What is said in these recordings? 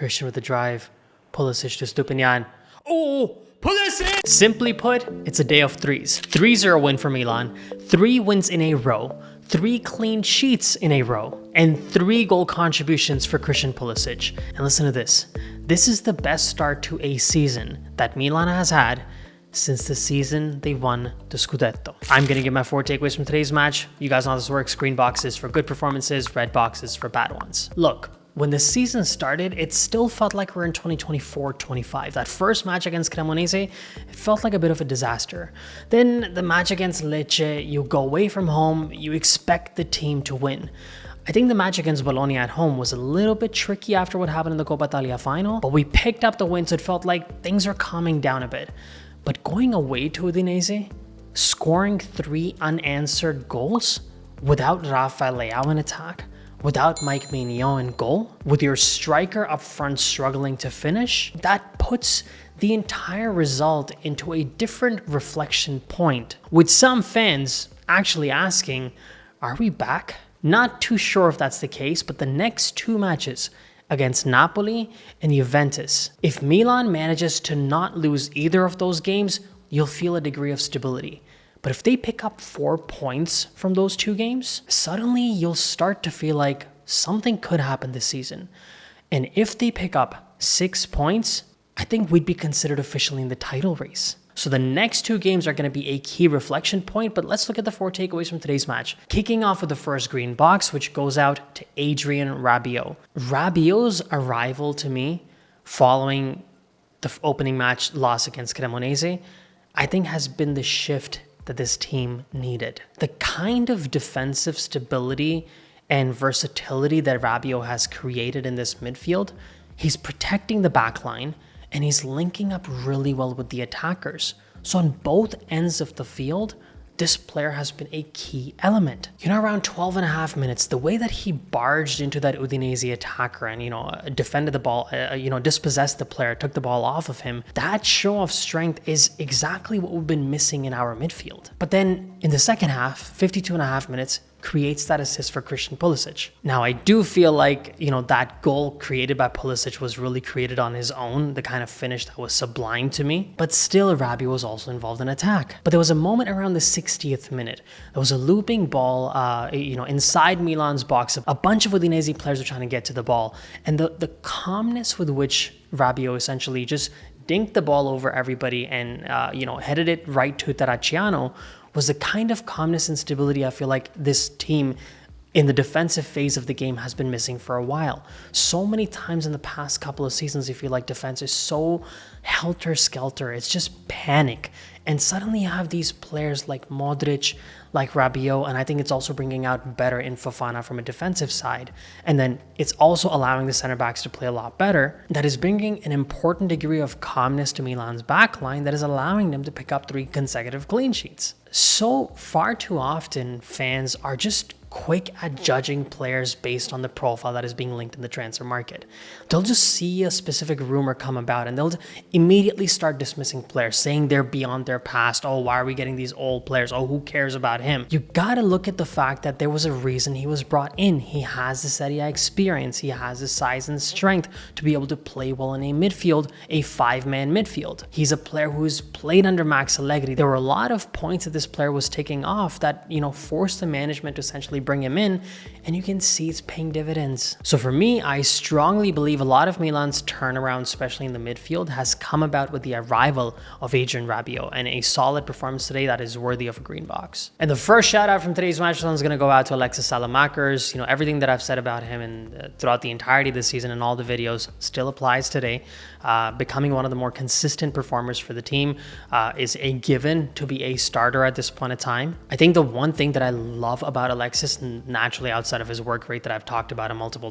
Christian with the drive. Pulisic to Estupinan. Oh, Pulisic! Simply put, it's a day of threes. 3-0 win for Milan. 3 wins in a row. 3 clean sheets in a row. And 3 goal contributions for Christian Pulisic. And listen to this. This is the best start to a season that Milan has had since the season they won the Scudetto. I'm going to give my 4 takeaways from today's match. You guys know how this works. Green boxes for good performances, red boxes for bad ones. Look, when the season started, it still felt like we're in 2024-25. That first match against Cremonese, it felt like a bit of a disaster. Then the match against Lecce, you go away from home, you expect the team to win. I think the match against Bologna at home was a little bit tricky after what happened in the Coppa Italia final, but we picked up the win, so it felt like things are calming down a bit. But going away to Udinese, scoring 3 unanswered goals without Rafael Leao in attack, without Mike Maignan in goal, with your striker up front struggling to finish, that puts the entire result into a different reflection point, with some fans actually asking, are we back? Not too sure if that's the case, but the next 2 matches against Napoli and Juventus, if Milan manages to not lose either of those games, you'll feel a degree of stability. But if they pick up 4 points from those 2 games, suddenly you'll start to feel like something could happen this season. And if they pick up 6 points, I think we'd be considered officially in the title race. So the next 2 games are going to be a key reflection point, but let's look at the 4 takeaways from today's match. Kicking off with the first green box, which goes out to Adrien Rabiot. Rabiot's arrival to me, following the opening match loss against Cremonese, I think has been the shift that this team needed. The kind of defensive stability and versatility that Rabiot has created in this midfield, he's protecting the back line, and he's linking up really well with the attackers. So on both ends of the field, this player has been a key element. Around 12 and a half minutes, the way that he barged into that Udinese attacker and, defended the ball, dispossessed the player, took the ball off of him, that show of strength is exactly what we've been missing in our midfield. But then in the second half, 52 and a half minutes, creates that assist for Christian Pulisic. Now, I do feel like, that goal created by Pulisic was really created on his own, the kind of finish that was sublime to me. But still, Rabiot was also involved in attack. But there was a moment around the 60th minute. There was a looping ball, inside Milan's box. A bunch of Udinese players were trying to get to the ball. And the calmness with which Rabiot essentially just dinked the ball over everybody and, headed it right to Terracciano was the kind of calmness and stability I feel like this team in the defensive phase of the game has been missing for a while. So many times in the past couple of seasons, you feel like defense is so helter-skelter. It's just panic. And suddenly you have these players like Modric, like Rabiot, and I think it's also bringing out better in Fofana from a defensive side. And then it's also allowing the center backs to play a lot better. That is bringing an important degree of calmness to Milan's backline that is allowing them to pick up 3 consecutive clean sheets. So far too often, fans are just quick at judging players based on the profile that is being linked in the transfer market. They'll just see a specific rumor come about and they'll immediately start dismissing players, saying they're beyond their past. Oh, why are we getting these old players? Oh, who cares about him? You gotta look at the fact that there was a reason he was brought in. He has the Serie A experience. He has the size and strength to be able to play well in a midfield, a 5-man midfield. He's a player who's played under Max Allegri. There were a lot of points that this player was taking off that, forced the management to essentially bring him in, and you can see it's paying dividends. So for me, I strongly believe a lot of Milan's turnaround, especially in the midfield, has come about with the arrival of Adrien Rabiot and a solid performance today that is worthy of a green box. And the first shout out from today's match is going to go out to Alexis Saelemaekers. Everything that I've said about him and throughout the entirety of the season and all the videos still applies today. Becoming one of the more consistent performers for the team is a given to be a starter at this point in time. I think the one thing that I love about Alexis, naturally outside of his work rate that I've talked about him multiple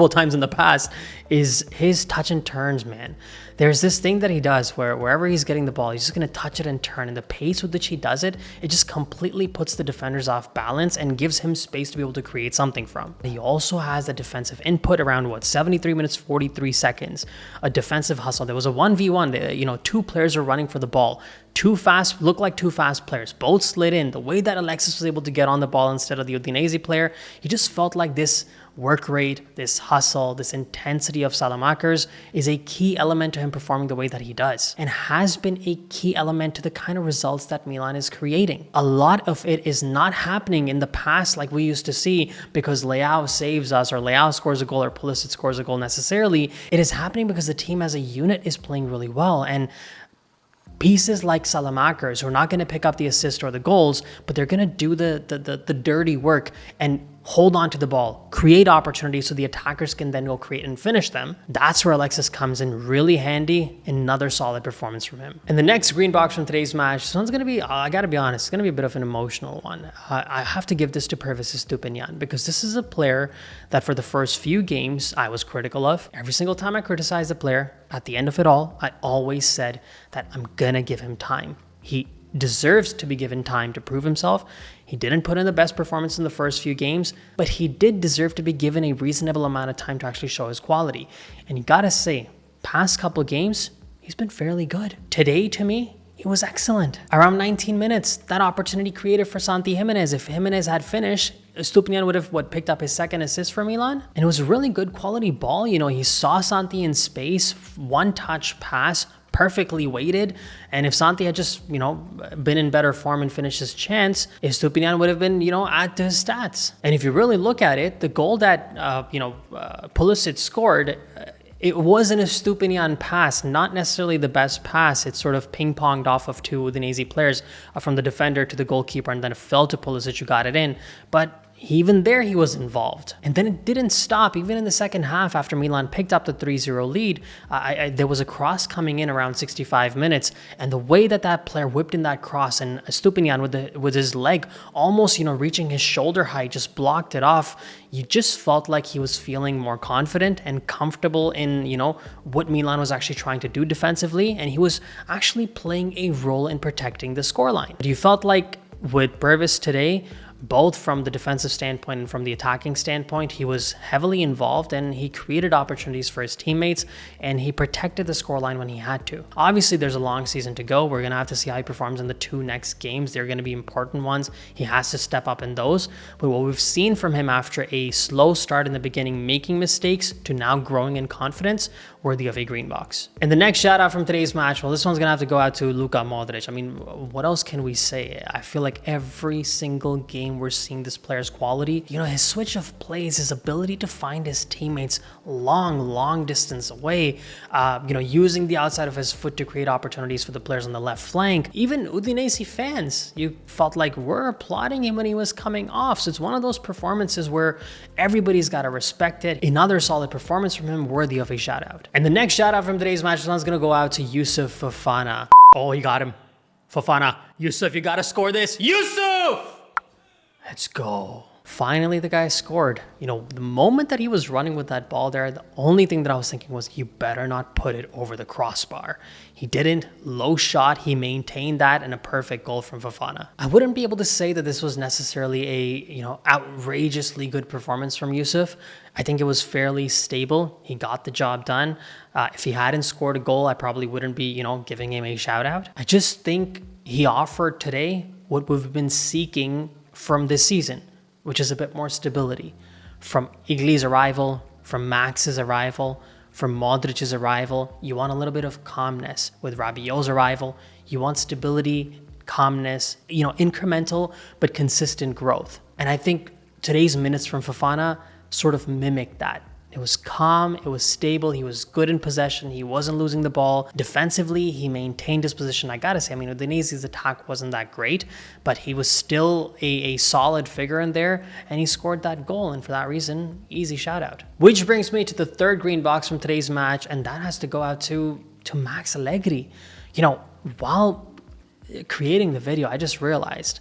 times in the past, is his touch and turns, man. There's this thing that he does where wherever he's getting the ball, he's just going to touch it and turn. And the pace with which he does it, it just completely puts the defenders off balance and gives him space to be able to create something from. He also has the defensive input around 73 minutes, 43 seconds. A defensive hustle. There was a 1v1. 2 players were running for the ball. Looked like two fast players. Both slid in. The way that Alexis was able to get on the ball instead of the Udinese player, he just felt like this work rate, this hustle, this intensity of Saelemaekers is a key element to him performing the way that he does, and has been a key element to the kind of results that Milan is creating. A lot of it is not happening in the past like we used to see because Leao saves us or Leao scores a goal or Pulisic scores a goal necessarily. It is happening because the team as a unit is playing really well, and pieces like Saelemaekers, who are not going to pick up the assist or the goals, but they're going to do the dirty work and hold on to the ball, create opportunities so the attackers can then go create and finish them. That's where Alexis comes in really handy. Another solid performance from him. And the next green box from today's match, this one's going to be, I got to be honest, it's going to be a bit of an emotional one. I have to give this to Pervis Estupinan because this is a player that for the first few games I was critical of. Every single time I criticized the player, at the end of it all, I always said that I'm going to give him time. He deserves to be given time to prove himself. He didn't put in the best performance in the first few games, but he did deserve to be given a reasonable amount of time to actually show his quality. And you gotta say, past couple games, he's been fairly good. Today, to me, he was excellent. Around 19 minutes, that opportunity created for Santi Gimenez. If Gimenez had finished, Estupinan would have picked up his second assist for Milan. And it was a really good quality ball. You know, he saw Santi in space, one touch pass, perfectly weighted, and if Santi had just, been in better form and finished his chance, Estupinan would have been, add to his stats. And if you really look at it, the goal that, Pulisic scored, it was an Estupinan pass, not necessarily the best pass. It sort of ping-ponged off of two Udinese players from the defender to the goalkeeper, and then it fell to Pulisic, who got it in. But even there, he was involved. And then it didn't stop. Even in the second half, after Milan picked up the 3-0 lead, there was a cross coming in around 65 minutes. And the way that player whipped in that cross, and Estupinan with his leg almost, reaching his shoulder height, just blocked it off. You just felt like he was feeling more confident and comfortable in, what Milan was actually trying to do defensively. And he was actually playing a role in protecting the scoreline. But you felt like with Pervis today, both from the defensive standpoint and from the attacking standpoint, he was heavily involved and he created opportunities for his teammates and he protected the scoreline when he had to. Obviously, there's a long season to go. We're going to have to see how he performs in the two next games. They're going to be important ones. He has to step up in those. But what we've seen from him after a slow start in the beginning, making mistakes, to now growing in confidence, worthy of a green box. And the next shout out from today's match, well, this one's going to have to go out to Luka Modric. I mean, what else can we say? I feel like every single game we're seeing this player's quality. His switch of plays, his ability to find his teammates long distance away, using the outside of his foot to create opportunities for the players on the left flank. Even Udinese fans, you felt like were applauding him when he was coming off. So it's one of those performances where everybody's got to respect it. Another solid performance from him, worthy of a shout out. And the next shout out from today's match, this one's going to go out to Yusuf Fofana. Oh, he got him. Fofana. Yusuf, you got to score this. Yusuf! Let's go. Finally, the guy scored. The moment that he was running with that ball there, the only thing that I was thinking was, you better not put it over the crossbar. He didn't. Low shot. He maintained that, and a perfect goal from Fofana. I wouldn't be able to say that this was necessarily a, outrageously good performance from Yusuf. I think it was fairly stable. He got the job done. If he hadn't scored a goal, I probably wouldn't be, giving him a shout out. I just think he offered today what we've been seeking from this season, which is a bit more stability. From Igli's arrival, from Max's arrival, from Modric's arrival, you want a little bit of calmness. With Rabiot's arrival, you want stability, calmness, incremental but consistent growth. And I think today's minutes from Fofana sort of mimicked that. It was calm, it was stable, he was good in possession, he wasn't losing the ball. Defensively, he maintained his position. I gotta say, Udinese's attack wasn't that great, but he was still a solid figure in there, and he scored that goal, and for that reason, easy shout out. Which brings me to the third green box from today's match, and that has to go out to Max Allegri. While creating the video, I just realized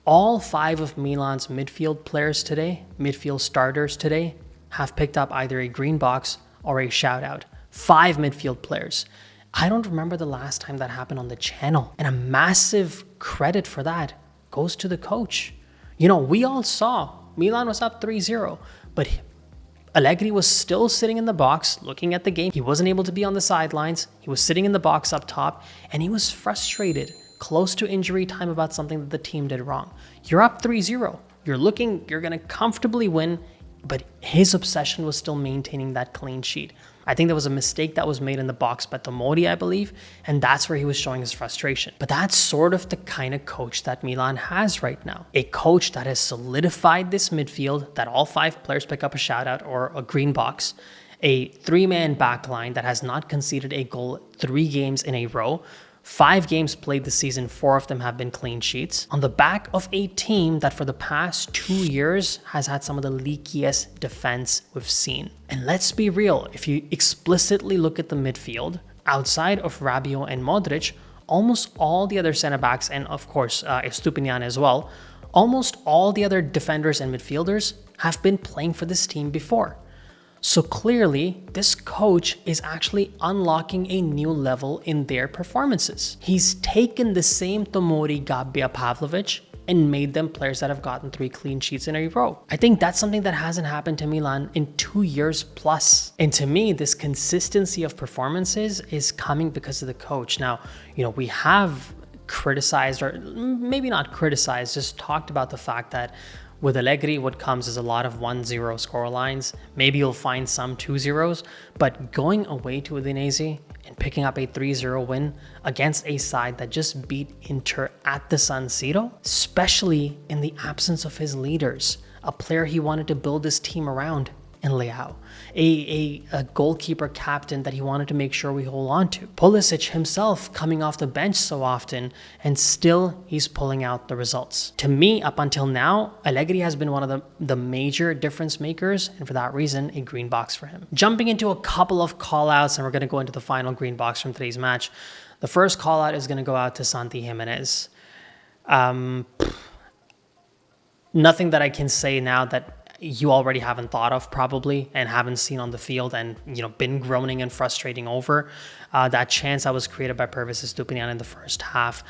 all 5 of Milan's midfield players today, midfield starters today, have picked up either a green box or a shout out. 5 midfield players. I don't remember the last time that happened on the channel. And a massive credit for that goes to the coach. We all saw Milan was up 3-0, but Allegri was still sitting in the box looking at the game. He wasn't able to be on the sidelines. He was sitting in the box up top, and he was frustrated, close to injury time, about something that the team did wrong. You're up 3-0. You're going to comfortably win but his obsession was still maintaining that clean sheet. I think there was a mistake that was made in the box by Tomori, I believe, and that's where he was showing his frustration. But that's sort of the kind of coach that Milan has right now. A coach that has solidified this midfield, that all 5 players pick up a shutout or a green box, a 3-man backline that has not conceded a goal 3 games in a row, 5 games played this season, 4 of them have been clean sheets, on the back of a team that for the past 2 years has had some of the leakiest defense we've seen. And let's be real, if you explicitly look at the midfield, outside of Rabiot and Modric, almost all the other center-backs, and of course Estupinan as well, almost all the other defenders and midfielders have been playing for this team before. So clearly, this coach is actually unlocking a new level in their performances. He's taken the same Tomori, Gabbia, Pavlovic and made them players that have gotten 3 clean sheets in a row. I think that's something that hasn't happened to Milan in 2 years plus. And to me, this consistency of performances is coming because of the coach. Now, we have criticized, or maybe not criticized, just talked about the fact that with Allegri, what comes is a lot of 1-0 scorelines. Maybe you'll find some 2-0s, but going away to Udinese and picking up a 3-0 win against a side that just beat Inter at the San Siro, especially in the absence of his leaders, a player he wanted to build his team around in Leao, a goalkeeper captain that he wanted to make sure we hold on to. Pulisic himself coming off the bench so often, and still he's pulling out the results. To me, up until now, Allegri has been one of the major difference makers, and for that reason, a green box for him. Jumping into a couple of call-outs, and we're going to go into the final green box from today's match. The first call-out is going to go out to Santi Gimenez. Nothing that I can say now that you already haven't thought of probably and haven't seen on the field and been groaning and frustrating over. That chance that was created by Pervis Estupinan in the first half,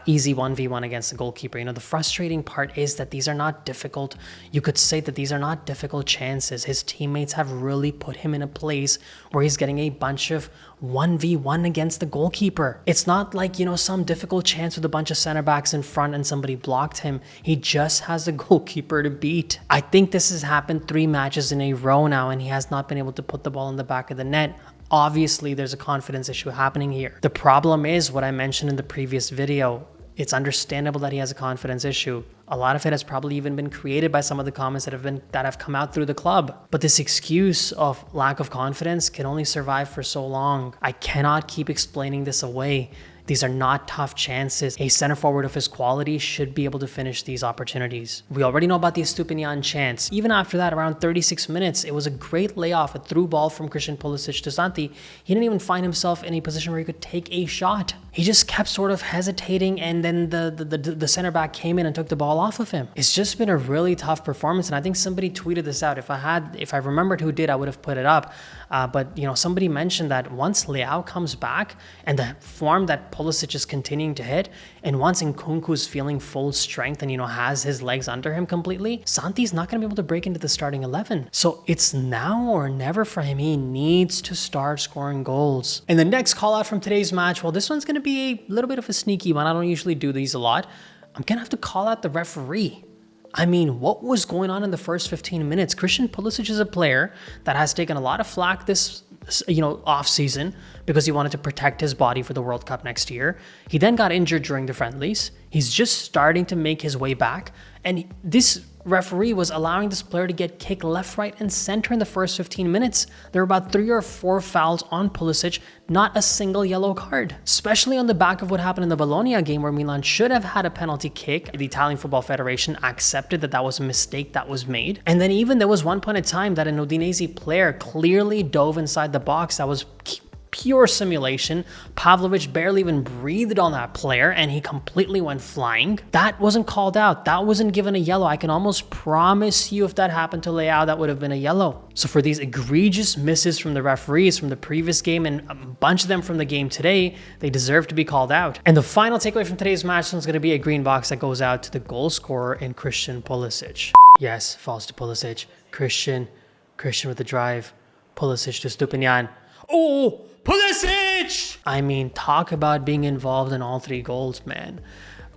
easy 1v1 against the goalkeeper. The frustrating part is that these are not difficult. You could say that these are not difficult chances. His teammates have really put him in a place where he's getting a bunch of 1v1 against the goalkeeper. It's not like, some difficult chance with a bunch of center backs in front and somebody blocked him. He just has the goalkeeper to beat. I think this has happened 3 matches in a row now, and he has not been able to put the ball in the back of the net. Obviously, there's a confidence issue happening here. The problem is what I mentioned in the previous video. It's understandable that he has a confidence issue. A lot of it has probably even been created by some of the comments that have come out through the club. But this excuse of lack of confidence can only survive for so long. I cannot keep explaining this away. These are not tough chances. A center forward of his quality should be able to finish these opportunities. We already know about the Estupinan chance. Even after that, around 36 minutes, it was a great layoff, a through ball from Christian Pulisic to Santi. He didn't even find himself in a position where he could take a shot. He just kept sort of hesitating, and then the center back came in and took the ball off of him. It's just been a really tough performance, and I think somebody tweeted this out. If I remembered who did, I would have put it up. But somebody mentioned that once Leao comes back and the form that Pulisic is continuing to hit, and once Nkunku's feeling full strength and has his legs under him completely, Santi's not going to be able to break into the starting 11. So it's now or never for him. He needs to start scoring goals. And the next call out from today's match, well, this one's going to be a little bit of a sneaky one. I don't usually do these a lot. I'm going to have to call out the referee. I mean, what was going on in the first 15 minutes? Christian Pulisic is a player that has taken a lot of flack this off season because he wanted to protect his body for the World Cup next year. He then got injured during the friendlies. He's just starting to make his way back. And this referee was allowing this player to get kicked left, right, and center in the first 15 minutes. There were about 3 or 4 fouls on Pulisic, not a single yellow card. Especially on the back of what happened in the Bologna game where Milan should have had a penalty kick. The Italian Football Federation accepted that was a mistake that was made. And then even there was one point in time that an Udinese player clearly dove inside the box that was pure simulation. Pavlovic barely even breathed on that player and he completely went flying. That wasn't called out. That wasn't given a yellow. I can almost promise you if that happened to Leao, that would have been a yellow. So for these egregious misses from the referees from the previous game and a bunch of them from the game today, they deserve to be called out. And the final takeaway from today's match is going to be a green box that goes out to the goal scorer in Christian Pulisic. Yes, falls to Pulisic. Christian with the drive. Pulisic to Estupinan. Oh, Pulisic! I mean, talk about being involved in all 3 goals, man.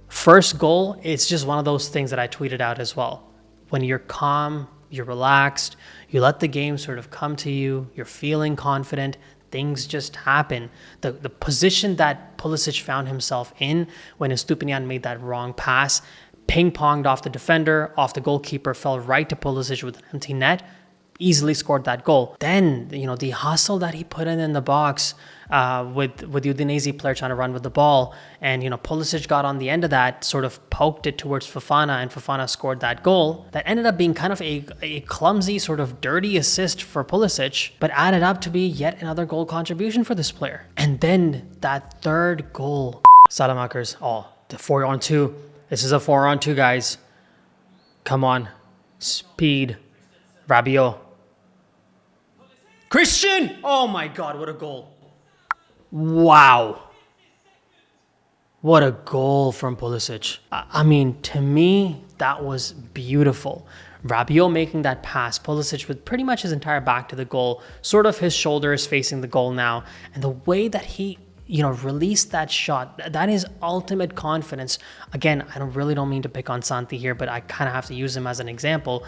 First goal, it's just one of those things that I tweeted out as well. When you're calm, you're relaxed, you let the game sort of come to you, you're feeling confident, things just happen. The position that Pulisic found himself in when Estupinan made that wrong pass, ping-ponged off the defender, off the goalkeeper, fell right to Pulisic with an empty net, easily scored that goal. Then, the hustle that he put in the box with the Udinese player trying to run with the ball, and Pulisic got on the end of that, sort of poked it towards Fofana, and Fofana scored that goal. That ended up being kind of a clumsy, sort of dirty assist for Pulisic, but added up to be yet another goal contribution for this player. And then that third goal, Saelemaekers, the 4-on-2. This is a 4-on-2, guys. Come on, speed. Rabiot. Christian! Oh my God, what a goal. Wow. What a goal from Pulisic. I mean, to me, that was beautiful. Rabiot making that pass, Pulisic with pretty much his entire back to the goal, sort of his shoulders facing the goal now. And the way that he released that shot, that is ultimate confidence. Again, I really don't mean to pick on Santi here, but I kind of have to use him as an example.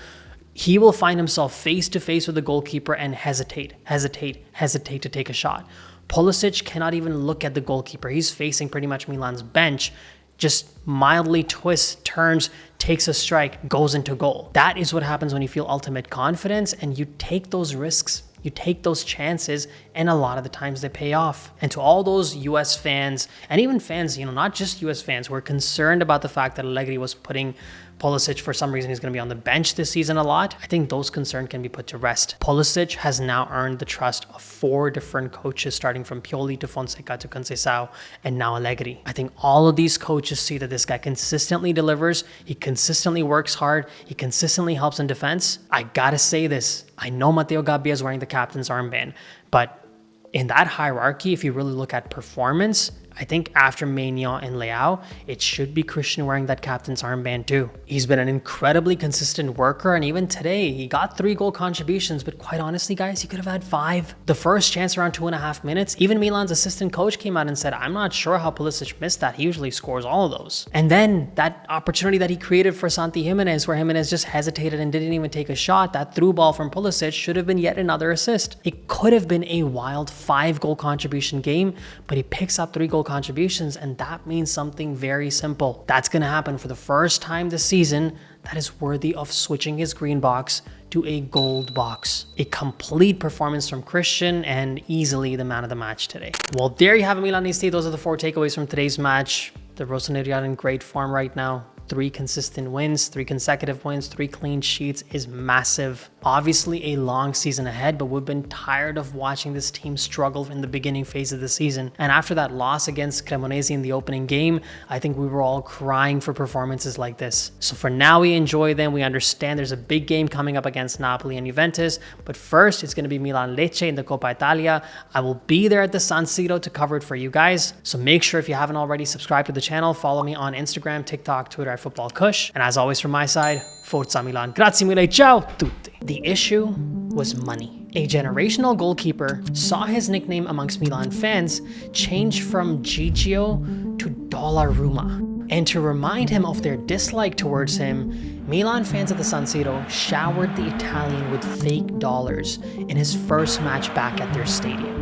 He will find himself face to face with the goalkeeper and hesitate to take a shot. Pulisic cannot even look at the goalkeeper. He's facing pretty much Milan's bench, just mildly twists, turns, takes a strike, goes into goal. That is what happens when you feel ultimate confidence and you take those risks. You take those chances, and a lot of the times they pay off. And to all those US fans, and even fans, not just US fans, who are concerned about the fact that Allegri was putting Pulisic, for some reason he's going to be on the bench this season a lot, I think those concerns can be put to rest. Pulisic has now earned the trust of 4 different coaches, starting from Pioli to Fonseca to Conceição, and now Allegri. I think all of these coaches see that this guy consistently delivers, he consistently works hard, he consistently helps in defense. I gotta say this, I know Matteo Gabbia is wearing the captain's armband, but in that hierarchy, if you really look at performance, I think after Maignan and Leao, it should be Christian wearing that captain's armband too. He's been an incredibly consistent worker, and even today, he got 3 goal contributions, but quite honestly, guys, he could have had 5. The first chance around 2.5 minutes, even Milan's assistant coach came out and said, I'm not sure how Pulisic missed that. He usually scores all of those. And then that opportunity that he created for Santi Gimenez, where Gimenez just hesitated and didn't even take a shot, that through ball from Pulisic should have been yet another assist. It could have been a wild 5 goal contribution game, but he picks up 3 goal contributions, and that means something very simple. That's going to happen for the first time this season. That is worthy of switching his green box to a gold box. A complete performance from Christian, and easily the man of the match today. Well, there you have it, Milanisti. Those are the 4 takeaways from today's match. The Rossoneri are in great form right now. 3 consistent wins, 3 consecutive wins, 3 clean sheets is massive. Obviously a long season ahead, but we've been tired of watching this team struggle in the beginning phase of the season. And after that loss against Cremonese in the opening game, I think we were all crying for performances like this. So for now, we enjoy them. We understand there's a big game coming up against Napoli and Juventus, but first it's going to be Milan Lecce in the Coppa Italia. I will be there at the San Siro to cover it for you guys. So make sure, if you haven't already, subscribe to the channel, follow me on Instagram, TikTok, Twitter at Football Kush. And as always from my side, Forza Milan. Grazie mille, ciao tutti. The issue was money. A generational goalkeeper saw his nickname amongst Milan fans change from Gigio to Donnarumma. And to remind him of their dislike towards him, Milan fans at the San Siro showered the Italian with fake dollars in his first match back at their stadium.